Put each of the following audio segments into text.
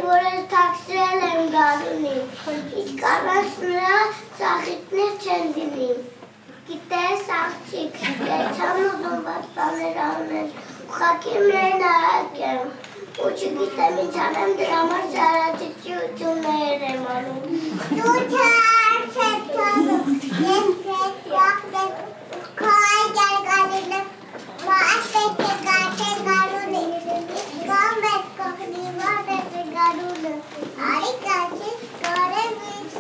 որ ես թաքցրել եմ գարունին, իսկ առանց նրա ծաղիկներ չեն դինի։ Գիտես աղջիկ, ես չեմ ուզում վատ բաներ անել, ուղղակի միայն արագ եմ, ու չգիտեմ ինչ անեմ դրա համար շարաճճիություններ եմ անում։ Դու չարդ չես տանում, ես քեզ յախտեմ, քո այդ արգալինը, մաշ պետք է գարթել գարունի, կամ ես կողնի վար ես գարունը, արի գաչի կարեմ ինձ։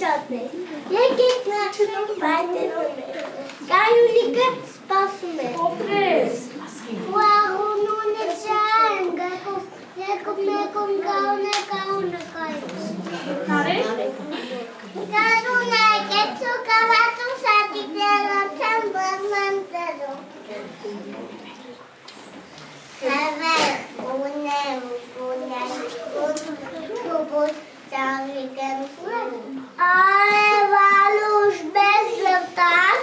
շատներ, եկեք նախնում բայտերում է, գայունիկը սպասում է, ուաղունուն է շան գայում, եկում մեկում գաունը կայում, գարուն է կեցու կավատում շատիկներ ատյան բազման ձերում, Hevel, unem, kubus, çağırırken Alevaluş bezirtas,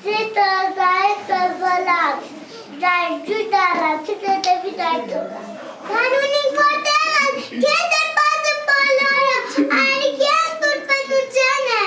zitazay kazalat, Caycı darat, tütede bir daydı. Kanunin kodelan, kesin basın balaya, erken tutma tutacağına.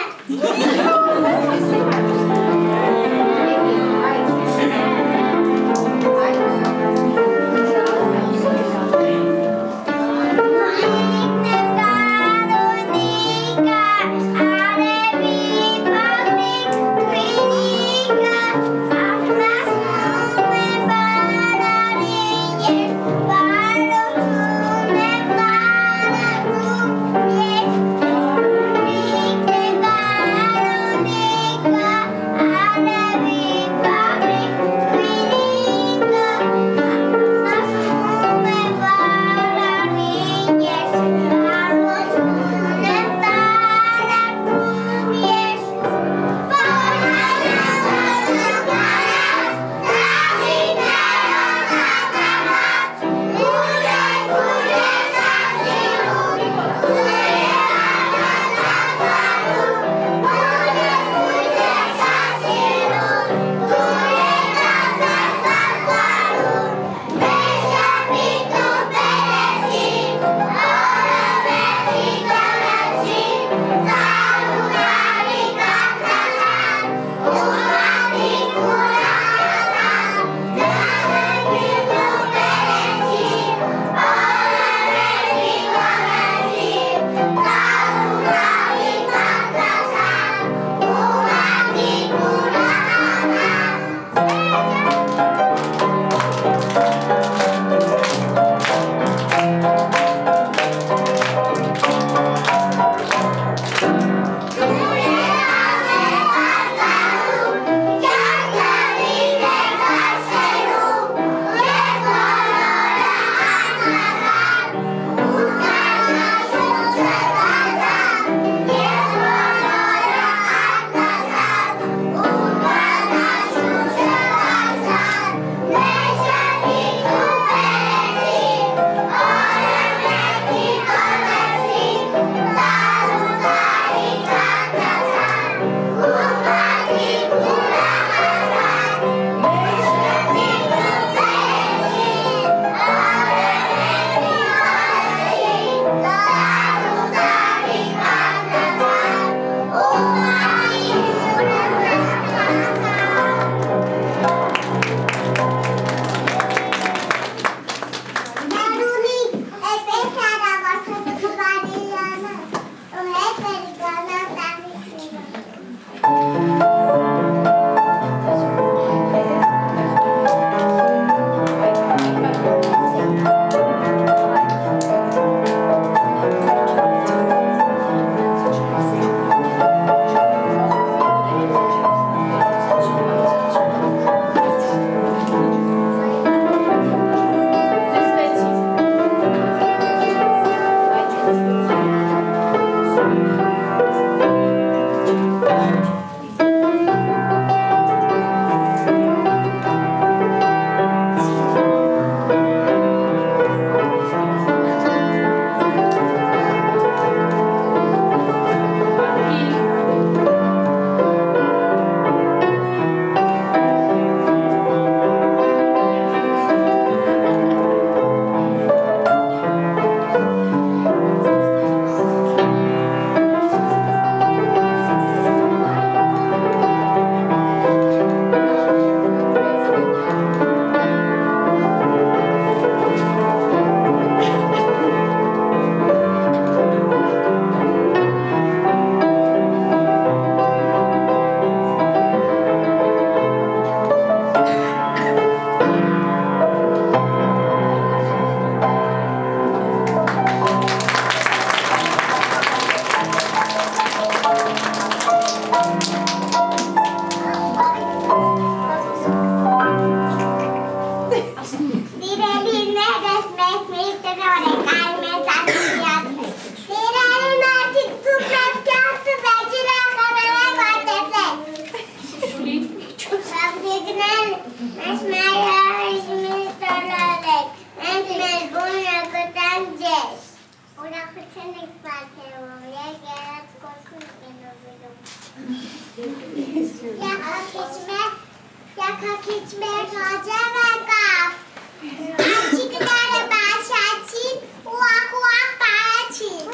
Yakakitme koca vakaf. Açıkları başaçın, uak uak bağaçın.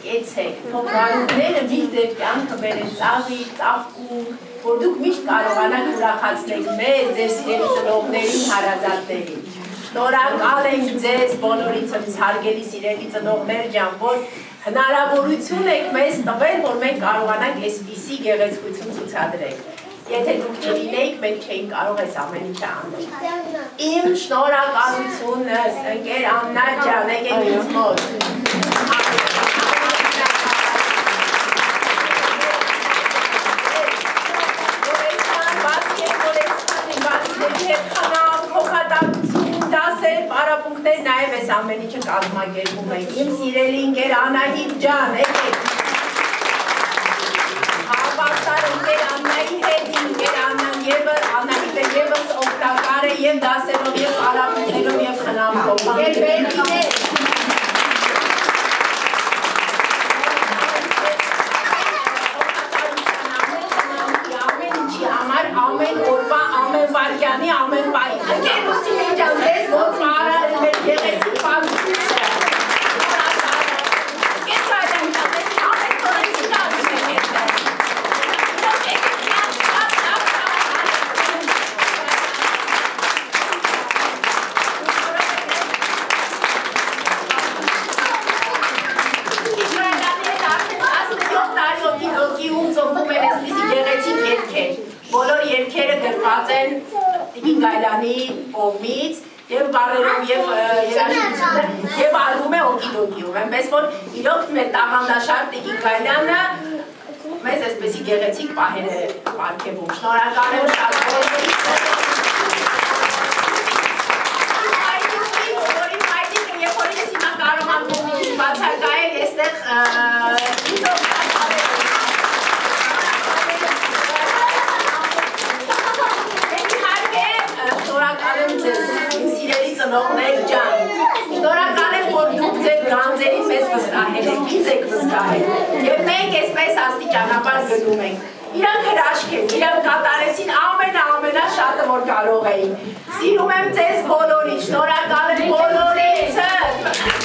կեցեք, թող բարուքները միշտ ձեր կյանքը բերեն ծաղիկ, ծաղկում, որ դուք միշտ կարողանաք ուրախացնել մեզ, ձեր սիրելի ծնողներին, հարազատներին։ Շնորհակալ ենք ձեզ բոլորիցս հարգելի սիրելի ծնողներ ջան, որ հնարավորություն եք մեզ տվել, որ մենք կարողանանք այսպիսի գեղեցկություն ցուցադրենք։ Եթե դուք չլինեիք, մենք չէինք կարող այս ամեն ինչը անել։ Իմ շնորհակալությունս, ընկեր Աննա ջան, եկեք ինձ մոտ։ Պարապունքներ նաև այս ամեն ինչը կազմակերպում ենք։ Իմ սիրելի ընկեր Անահիտ ջան, եկեք։ Հավասար ընկեր Աննայի հետ, ընկեր Անահիտը ևս օգտակար է և դասերով, և պարապունքներով, և խնամքով։ Ընկեր Բերդին ամեն օրվա, ամեն վարկյանի, ամեն պայի։ Ընկեր Լուսինե ջան, ձեզ ոնց մարալ մեր գեղեցիկ պարուսինը։ Ընկեր Սարյան ջան, ձեզ ամեն տորեցի դարուշ է կետը։ Բոլոր երգերը գրված են Տիկին Գայլանի կողմից և բառերով և երաժշտությունը և արվում է օկիդոկիում, այնպես որ իրոք մեր տաղանդաշար Տիկին Գայլանը մեզ այսպեսի գեղեցիկ պահեր է պարգևում, շնորհակալ եմ շատ որի մայրիկը երբ որ ես հիմա կարող եմ կողմից բացակայել, այստեղ շնորհակալ եմ ձեզ, իմ սիրելի ծնողներ ջան, շնորհակալ եմ, որ դուք ձեր գանձերին մեզ վստահել եք, ինձ եք վստահել և մենք այսպես աստիճանաբար գնում ենք։ Իրանք հրաշք են, իրանք կատարեցին ամենաշատը, որ կարող էին։ Սիրում եմ ձեզ բոլորին, շնորհակալ եմ բոլորիցս։